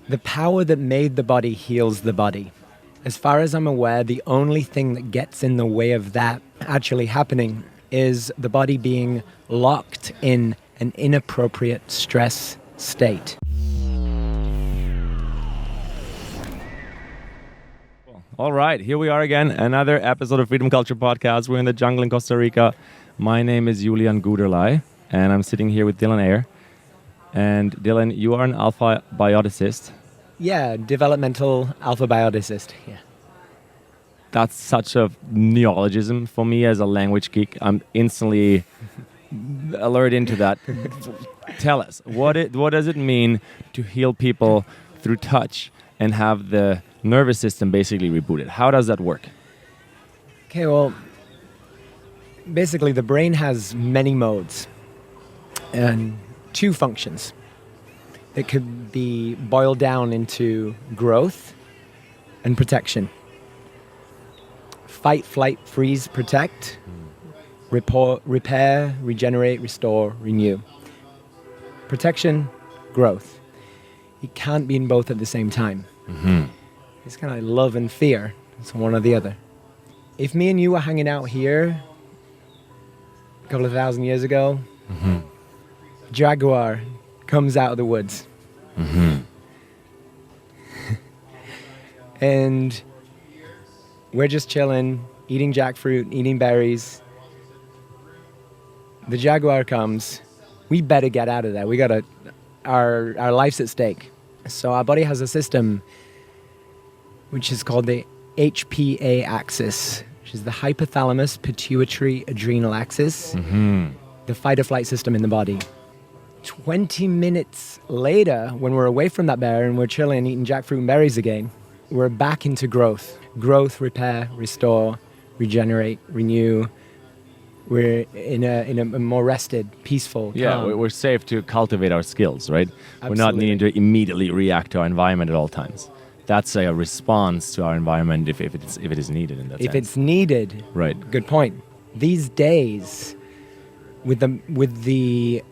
The power that made the body heals the body. As far as I'm aware, the only thing that gets in the way of that actually happening is the body being locked in an inappropriate stress state. All right, here we are again, another episode of Freedom Culture Podcast. We're in the jungle in Costa Rica. My name is Julian Guderlei, and I'm sitting here with Dillon Ayer. And Dillon, you are an alpha bioticist. Yeah, developmental alpha bioticist. Yeah. That's such a neologism for me as a language geek. I'm instantly alerted into that. Tell us, what does it mean to heal people through touch and have the nervous system basically rebooted? How does that work? Okay, well, basically the brain has many modes and two functions. It could be boiled down into growth and protection. Fight, flight, freeze, protect, repair, regenerate, restore, renew. Protection, growth. You can't be in both at the same time. Mm-hmm. It's kind of like love and fear. It's one or the other. If me and you were hanging out here a couple of thousand years ago, mm-hmm. Jaguar comes out of the woods. Mm-hmm. And we're just chilling, eating jackfruit, eating berries. The jaguar comes. We better get out of there. Our life's at stake. So our body has a system which is called the HPA axis, which is the hypothalamus pituitary adrenal axis, Mm-hmm. the fight or flight system in the body. 20 minutes later, when we're away from that bear and we're chilling and eating jackfruit and berries again, we're back into growth. Growth, repair, restore, regenerate, renew. We're in a more rested, peaceful, calm. We're safe to cultivate our skills, right? Absolutely. We're not needing to immediately react to our environment at all times. That's a response to our environment if it is needed in that sense. If it's needed, right. Good point. These days, with the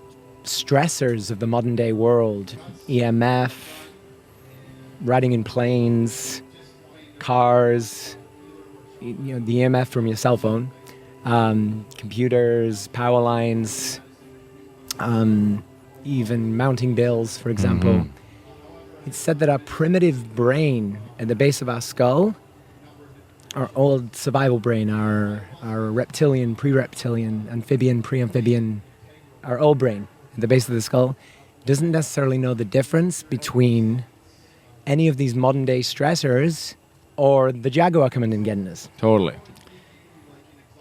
stressors of the modern day world, EMF, riding in planes, cars, the EMF from your cell phone, computers, power lines, even mounting bills, for example. Mm-hmm. It's said that our primitive brain at the base of our skull, our old survival brain, our reptilian, pre-reptilian, amphibian, pre-amphibian, our old brain at the base of the skull, doesn't necessarily know the difference between any of these modern day stressors or the jaguar coming and getting us. Totally.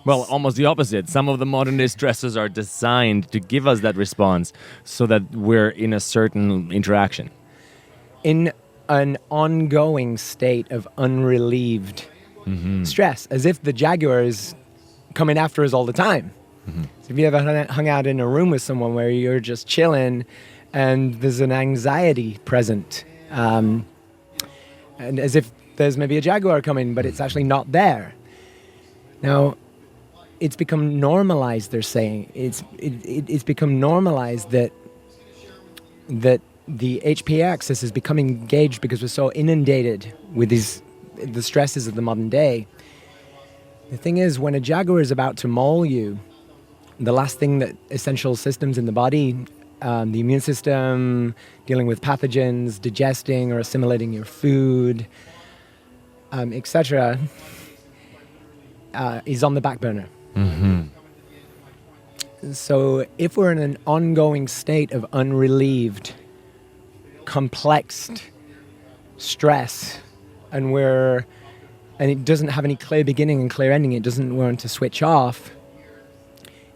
Well, almost the opposite. Some of the modern day stressors are designed to give us that response so that we're in a certain interaction. In an ongoing state of unrelieved Mm-hmm. stress, as if the jaguar is coming after us all the time. Mm-hmm. So if you ever hung out in a room with someone where you're just chilling and there's an anxiety present, and as if there's maybe a jaguar coming, but it's actually not there. Now, it's become normalized, they're saying. It's become normalized that the HPA axis is becoming engaged because we're so inundated with the stresses of the modern day. The thing is, when a jaguar is about to maul you, the last thing that essential systems in the body, the immune system, dealing with pathogens, digesting or assimilating your food, etc., is on the back burner. Mm-hmm. So if we're in an ongoing state of unrelieved, complex stress, and it doesn't have any clear beginning and clear ending, it doesn't want to switch off,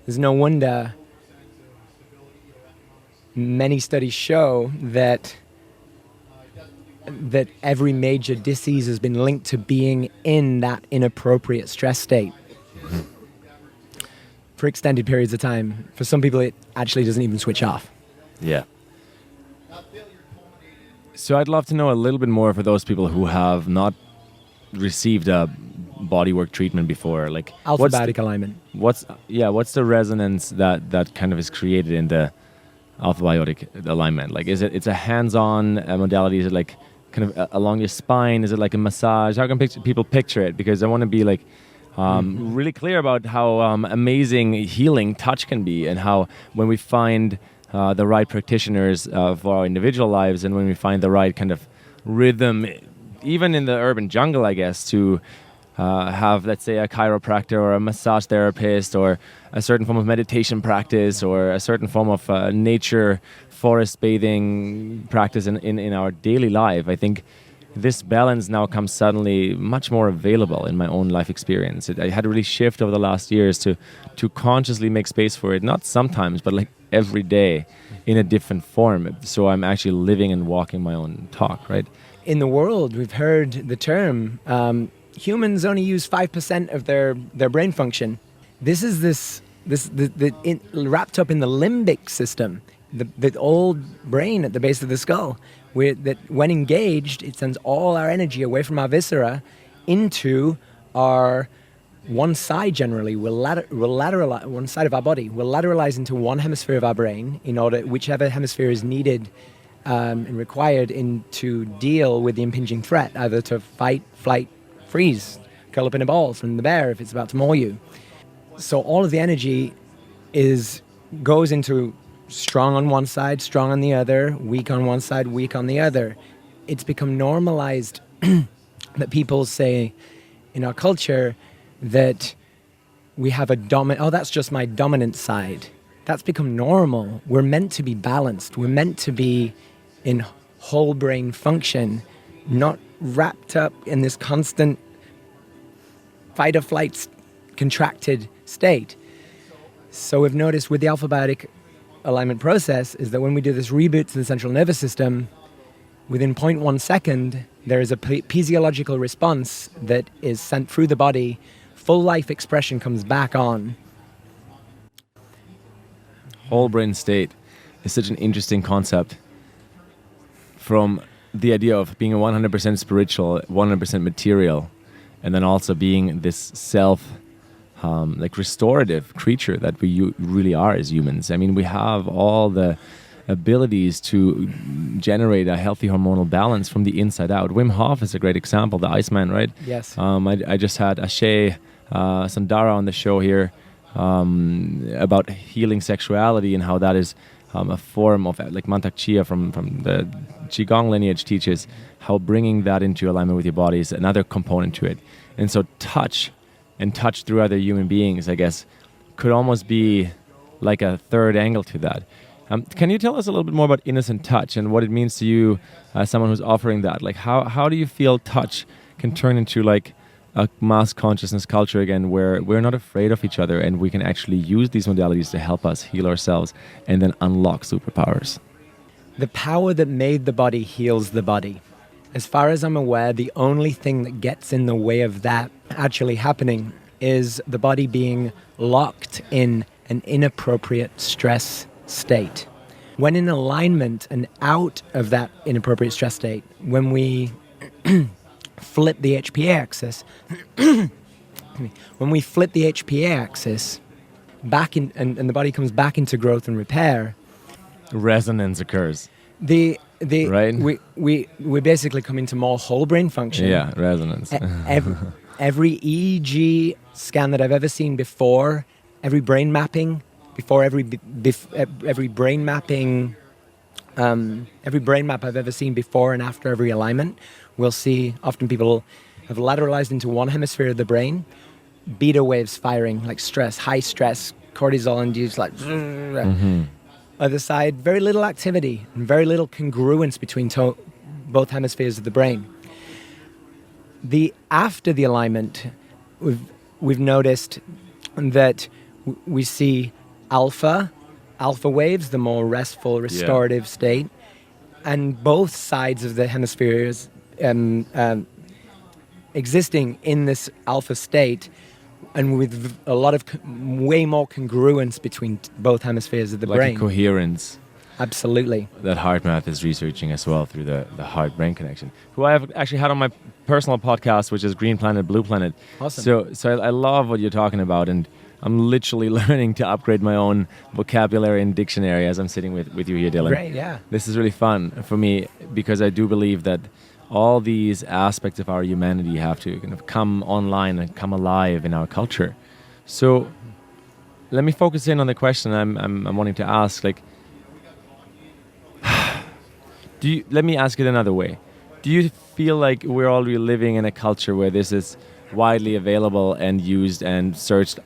there's no wonder many studies show that every major disease has been linked to being in that inappropriate stress state. Mm-hmm. For extended periods of time. For some people, it actually doesn't even switch off. Yeah. So I'd love to know a little bit more for those people who have not received a bodywork treatment before. Like Alpha-biotic alignment. What's the resonance that kind of is created in the alpha-biotic alignment? Like, it's a hands-on modality? Is it like kind of along your spine? Is it like a massage? How can people picture it? Because I want to be like really clear about how amazing healing touch can be, and how when we find the right practitioners for our individual lives, and when we find the right kind of rhythm, even in the urban jungle, I guess, to have, let's say, a chiropractor or a massage therapist, or a certain form of meditation practice, or a certain form of nature forest bathing practice in our daily life. I think this balance now comes suddenly much more available in my own life experience. I had to really shift over the last years to consciously make space for it, not sometimes, but like every day in a different form. So I'm actually living and walking my own talk, right? In the world, we've heard the term, humans only use 5% of their brain function. This is wrapped up in the limbic system, the old brain at the base of the skull, that when engaged, it sends all our energy away from our viscera into our one side. Generally, we'll lateralize one side of our body. We'll lateralize into one hemisphere of our brain in order, whichever hemisphere is needed and required to deal with the impinging threat, either to fight, flight, freeze, curl up in a ball from the bear if it's about to maul you. So all of the energy goes into strong on one side, strong on the other, weak on one side, weak on the other. It's become normalized that people say in our culture that we have that's just my dominant side. That's become normal. We're meant to be balanced. We're meant to be in whole brain function, not wrapped up in this constant fight or flight contracted state. So we've noticed with the alpha-biotic alignment process is that when we do this reboot to the central nervous system, within 0.1 second, there is a physiological response that is sent through the body. Full life expression comes back on. Whole brain state is such an interesting concept, from the idea of being a 100% spiritual, 100% material, and then also being this like restorative creature that we really are as humans. I mean, we have all the abilities to generate a healthy hormonal balance from the inside out. Wim Hof is a great example, the Iceman, right? Yes. I just had Ayer Sandara on the show here about healing sexuality, and how that is a form of, like Mantak Chia from the Qigong lineage teaches, how bringing that into alignment with your body is another component to it. And so touch through other human beings, I guess, could almost be like a third angle to that. Can you tell us a little bit more about innocent touch and what it means to you as someone who's offering that? Like, how do you feel touch can turn into like a mass consciousness culture again, where we're not afraid of each other and we can actually use these modalities to help us heal ourselves and then unlock superpowers? The power that made the body heals the body. As far as I'm aware, the only thing that gets in the way of that actually happening is the body being locked in an inappropriate stress state. When in alignment and out of that inappropriate stress state, when we flip the HPA axis, back in, and the body comes back into growth and repair, resonance occurs. Right? We basically come into more whole brain function. Yeah, resonance. Every EEG scan that I've ever seen before, every brain mapping before every brain mapping, every brain map I've ever seen before and after every alignment, we'll see often people have lateralized into one hemisphere of the brain, beta waves firing, like stress, high stress, cortisol induced, like other side, very little activity and very little congruence between both hemispheres of the brain. After the alignment, we've noticed that we see alpha waves, the more restful, restorative state, and both sides of the hemispheres existing in this alpha state, and with a lot of way more congruence between both hemispheres of the brain. Like a coherence. Absolutely. That HeartMath is researching as well through the heart-brain connection, who I have actually had on my personal podcast, which is Green Planet, Blue Planet. Awesome. So I love what you're talking about, and I'm literally learning to upgrade my own vocabulary and dictionary as I'm sitting with you here, Dillon. Great, yeah. This is really fun for me because I do believe that all these aspects of our humanity have to kind of come online and come alive in our culture. So let me focus in on the question I'm wanting to ask. Like, let me ask it another way. Do you feel like we're already living in a culture where this is widely available and used and searched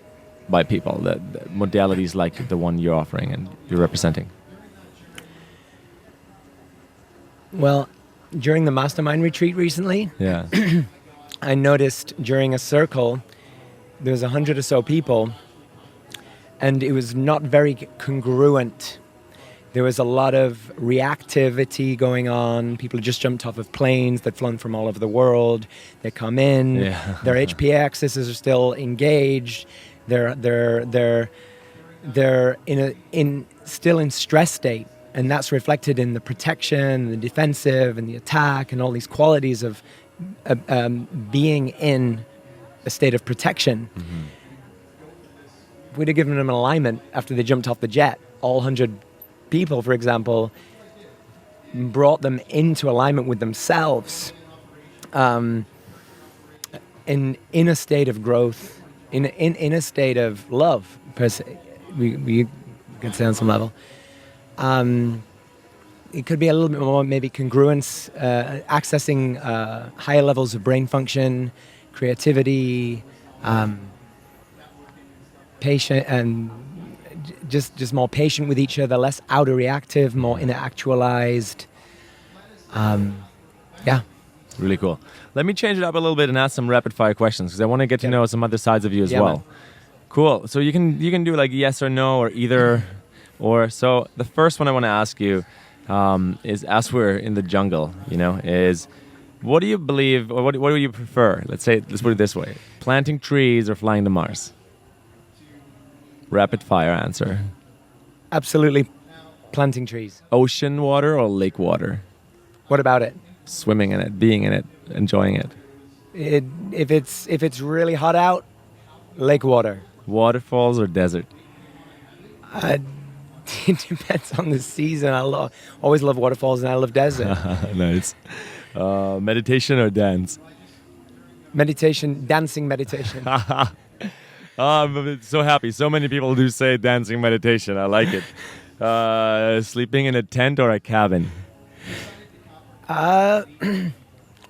by people, the modalities like the one you're offering and you're representing? Well, during the mastermind retreat recently, Yeah. I noticed during a circle, there was 100 or so people, and it was not very congruent. There was a lot of reactivity going on. People had just jumped off of planes. They'd flown from all over the world. They come in. Yeah. Their HPA axes are still engaged. They're still in stress state, and that's reflected in the protection, the defensive, and the attack, and all these qualities of being in a state of protection. Mm-hmm. If we'd have given them an alignment after they jumped off the jet, all 100 people, for example, brought them into alignment with themselves, in a state of growth, in a state of love, per se. We could say on some level. It could be a little bit more maybe congruence, accessing higher levels of brain function, creativity, patient, and just more patient with each other, less outer reactive, more inner actualized. Yeah. Really cool. Let me change it up a little bit and ask some rapid fire questions because I want to get to know some other sides of you as well. Man. Cool. So you can do like yes or no or either or. So the first one I want to ask you is, as we're in the jungle, is what do you believe or what do you prefer? Let's put it this way: planting trees or flying to Mars? Rapid fire answer. Absolutely, planting trees. Ocean water or lake water? What about it? Swimming in it, being in it, enjoying it. If it's really hot out, lake water. Waterfalls or desert? It depends on the season. I always love waterfalls, and I love desert. Nice. Meditation or dance? Meditation, dancing meditation. I'm so happy. So many people do say dancing meditation. I like it. Sleeping in a tent or a cabin? It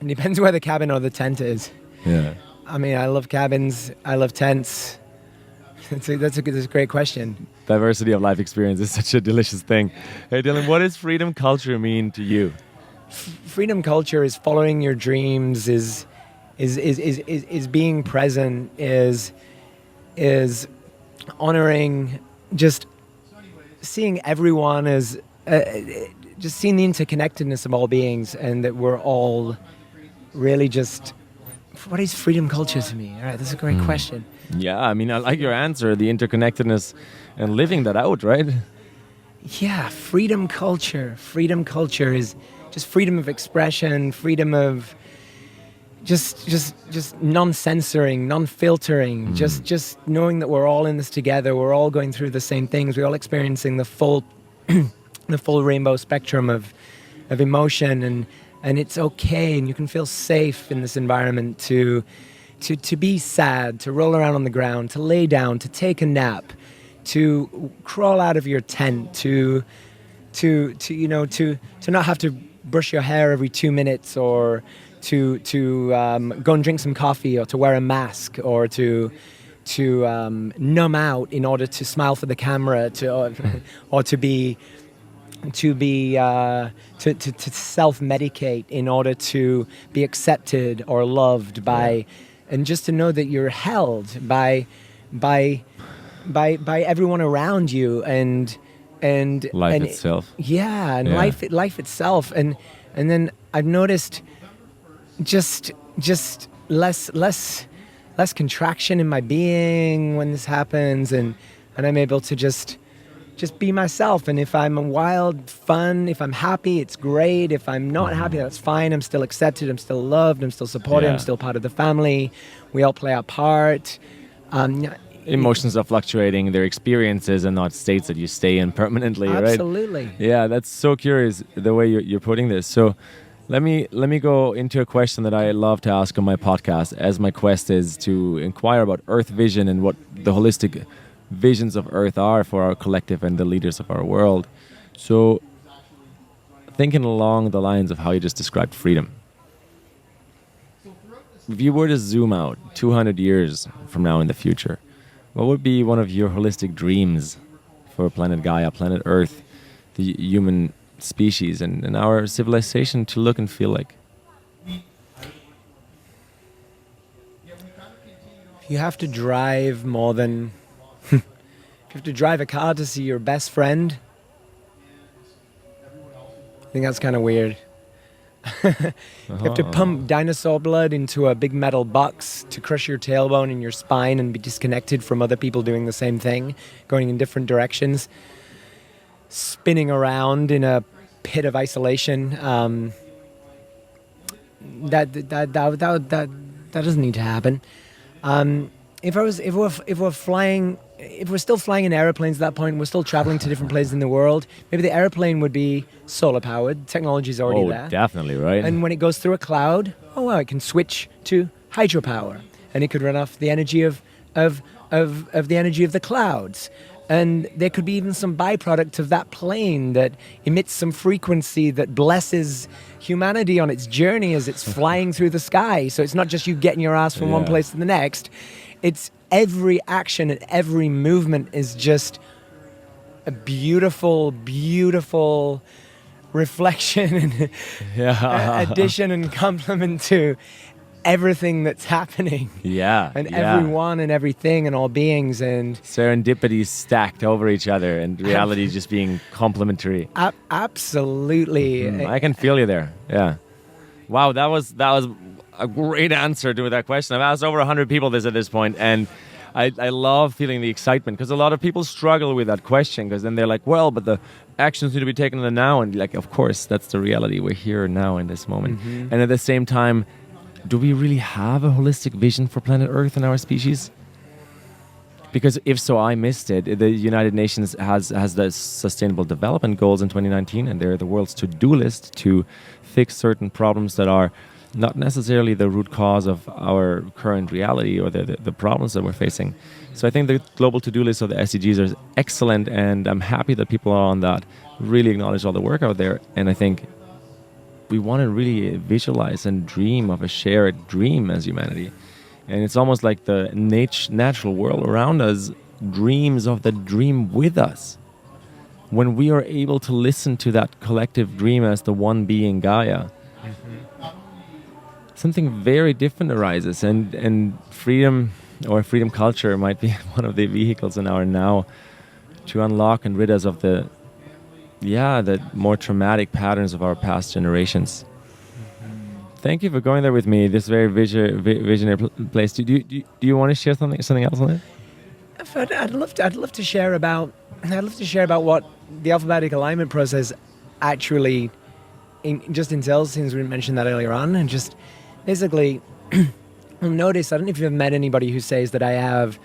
depends where the cabin or the tent is. Yeah. I mean, I love cabins. I love tents. That's a great question. Diversity of life experience is such a delicious thing. Hey, Dillon, what does freedom culture mean to you? Freedom culture is following your dreams. Is being present. Is honoring. Just seeing everyone as. Just seeing the interconnectedness of all beings, and that we're all really just. What is freedom culture to me? All right, that's a great question. Yeah, I mean, I like your answer, the interconnectedness and living that out, right? Yeah, freedom culture. Freedom culture is just freedom of expression, freedom of just non-censoring, non-filtering, just knowing that we're all in this together, we're all going through the same things, we're all experiencing the full the full rainbow spectrum of emotion, and it's okay, and you can feel safe in this environment to be sad, to roll around on the ground, to lay down, to take a nap, to crawl out of your tent, to not have to brush your hair every 2 minutes, or to go and drink some coffee, or to wear a mask, or to numb out in order to smile for the camera, or to self-medicate in order to be accepted or loved by, and just to know that you're held by everyone around you, and life itself. Yeah, and life itself, and then I've noticed just less contraction in my being when this happens, and I'm able to just be myself. And if I'm wild, fun, if I'm happy, it's great. If I'm not happy, that's fine. I'm still accepted, I'm still loved, I'm still supported, I'm still part of the family. We all play our part. emotions are fluctuating, their experiences and not states that you stay in permanently, right? Absolutely. Yeah, that's so curious the way you're putting this. So let me go into a question that I love to ask on my podcast, as my quest is to inquire about Earth vision and what the holistic visions of Earth are for our collective and the leaders of our world. So thinking along the lines of how you just described freedom, if you were to zoom out 200 years from now in the future, what would be one of your holistic dreams for planet Gaia, planet Earth, the human species, and our civilization to look and feel like? You have to drive more than... you have to drive a car to see your best friend. I think that's kind of weird. You have to pump dinosaur blood into a big metal box to crush your tailbone and your spine and be disconnected from other people doing the same thing, going in different directions, spinning around in a pit of isolation. That doesn't need to happen. If we're still flying in airplanes at that point, we're still traveling to different places in the world, maybe the airplane would be solar powered. Technology's already there. Oh, definitely, right? And when it goes through a cloud, it can switch to hydropower, and it could run off the energy of the energy of the clouds. And there could be even some byproduct of that plane that emits some frequency that blesses humanity on its journey as it's flying through the sky. So it's not just you getting your ass from one place to the next. It's every action and every movement is just a beautiful, beautiful reflection and addition and complement to everything that's happening. And everyone and everything and all beings, and serendipity stacked over each other and reality just being complementary. Absolutely. I can feel you there. Yeah. Wow, that was a great answer to that question. I've asked over 100 people this at this point, and I love feeling the excitement, because a lot of people struggle with that question, because then they're like, well, but the actions need to be taken in the now. And like, of course, that's the reality. We're here now in this moment. And at the same time, do we really have a holistic vision for planet Earth and our species? Because if so, I missed it. The United Nations has the Sustainable Development Goals in 2019, and they're the world's to-do list to fix certain problems that are not necessarily the root cause of our current reality or the problems that we're facing. So I think the global to-do list of the SDGs is excellent, and I'm happy that people are on that, really acknowledge all the work out there. And I think we want to really visualize and dream of a shared dream as humanity. And it's almost like the natural world around us dreams of the dream with us. When we are able to listen to that collective dream as the one being Gaia, something very different arises, and freedom or freedom culture might be one of the vehicles in our now to unlock and rid us of the more traumatic patterns of our past generations. Thank you for going there with me. This very visionary place. Do you want to share something else on it? I'd love to share about what the alphabetic alignment process actually just entails, since we mentioned that earlier on, and just basically notice. I don't know if you've met anybody who says that I've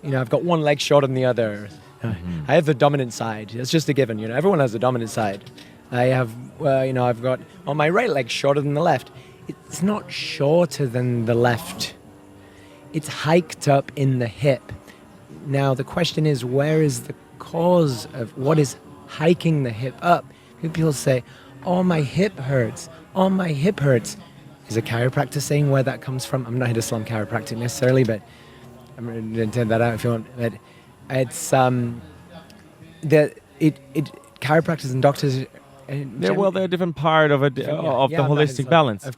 got one leg shorter than the other. I have the dominant side. It's just a given. Everyone has a dominant side. I have, I've got on my right leg shorter than the left. It's not shorter than the left. It's hiked up in the hip. Now the question is, where is the cause of what is hiking the hip up? People say, "Oh, my hip hurts. Oh, my hip hurts." Is a chiropractor saying where that comes from? I'm not a Islam chiropractic necessarily, but I'm going to turn that out if you want. But it's chiropractors and doctors. They're a different part of the holistic balance. It's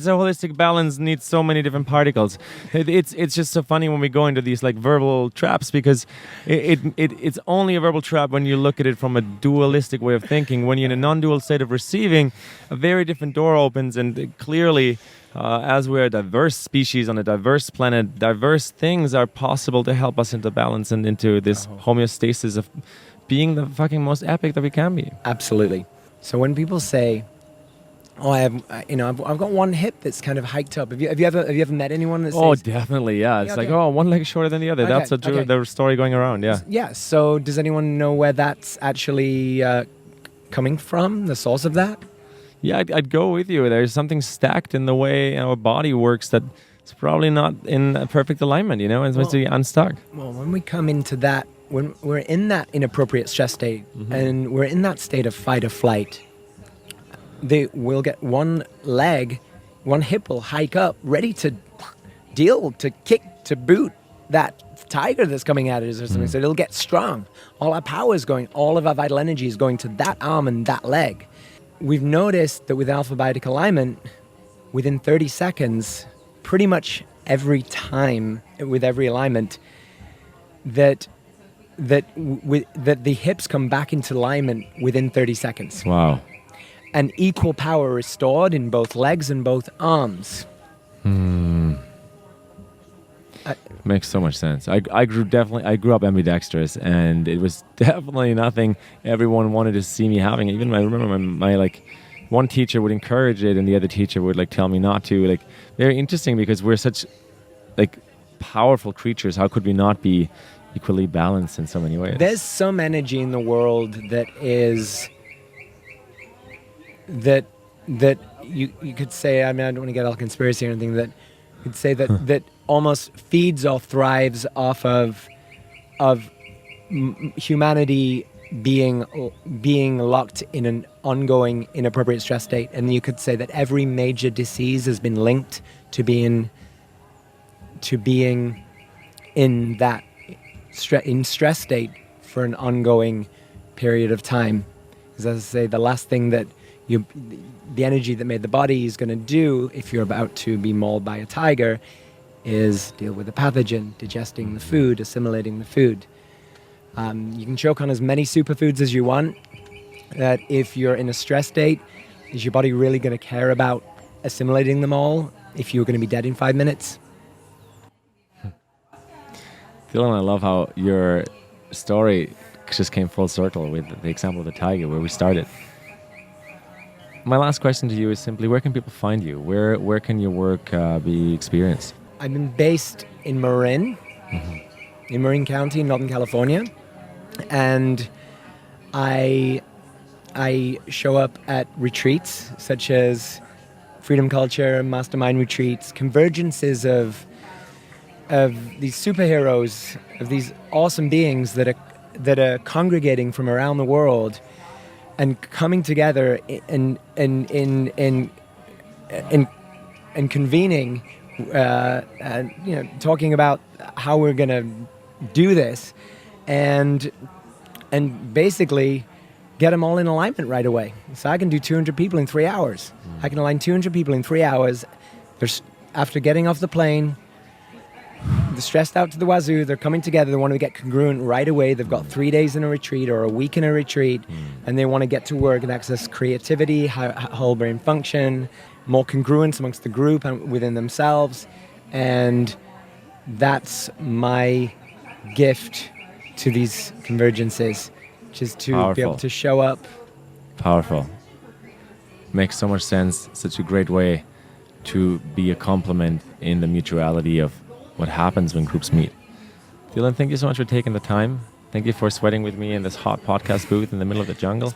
a holistic balance needs so many different particles. It's just so funny when we go into these like verbal traps, because it's only a verbal trap when you look at it from a dualistic way of thinking. When you're in a non-dual state of receiving, a very different door opens, and clearly, as we're a diverse species on a diverse planet, diverse things are possible to help us into balance and into this homeostasis of being the fucking most epic that we can be. Absolutely. So when people say, Oh, I've got one hip that's kind of hiked up. Have you ever met anyone that Oh, says, definitely, yeah. It's okay. like, oh, one leg is shorter than the other. Okay, That's okay. the story going around, yeah. Yeah. So does anyone know where that's actually coming from? The source of that? Yeah, I'd go with you. There's something stacked in the way our body works that it's probably not in a perfect alignment, you know, and it's supposed to be unstuck. Well, when we come into that, when we're in that inappropriate stress state, and we're in that state of fight or flight, we'll get one hip will hike up, ready to deal, to kick, to boot that tiger that's coming at us or something. So it'll get strong. All our power is going, all of our vital energy is going to that arm and that leg. We've noticed that with alpha biotic alignment, within 30 seconds, pretty much every time with every alignment, that the hips come back into alignment within 30 seconds. Wow. And equal power restored in both legs and both arms. Makes so much sense. I grew up ambidextrous, and it was definitely nothing everyone wanted to see me having. Even I remember my like one teacher would encourage it, and the other teacher would like tell me not to. Like, very interesting, because we're such like powerful creatures. How could we not be equally balanced in so many ways? There's some energy in the world that is that you could say, I mean, I don't want to get all conspiracy or anything, that you could say that that almost feeds or thrives off of humanity being locked in an ongoing inappropriate stress state. And you could say that every major disease has been linked to being in that stress state for an ongoing period of time. Because as I say, the last thing that the energy that made the body is going to do if you're about to be mauled by a tiger is deal with the pathogen, digesting the food, assimilating the food. You can choke on as many superfoods as you want. That if you're in a stress state, is your body really going to care about assimilating them all if you're going to be dead in 5 minutes? Dillon, I love how your story just came full circle with the example of the tiger where we started. My last question to you is simply, where can people find you? Where can your work be experienced? I've been based in Marin, in Marin County in Northern California, and I show up at retreats such as Freedom Culture, Mastermind retreats, convergences of these superheroes, of these awesome beings that are congregating from around the world and coming together and convening, and talking about how we're going to do this, and basically get them all in alignment right away. So I can do 200 people in 3 hours. I can align 200 people in 3 hours. After getting off the plane, they're stressed out to the wazoo. They're coming together. They want to get congruent right away. They've got 3 days in a retreat or a week in a retreat, and they want to get to work and access creativity, whole brain function, more congruence amongst the group and within themselves. And that's my gift to these convergences, which is to Powerful. be able to show up. Powerful. Makes so much sense. Such a great way to be a complement in the mutuality of what happens when groups meet. Dillon, thank you so much for taking the time. Thank you for sweating with me in this hot podcast booth in the middle of the jungle.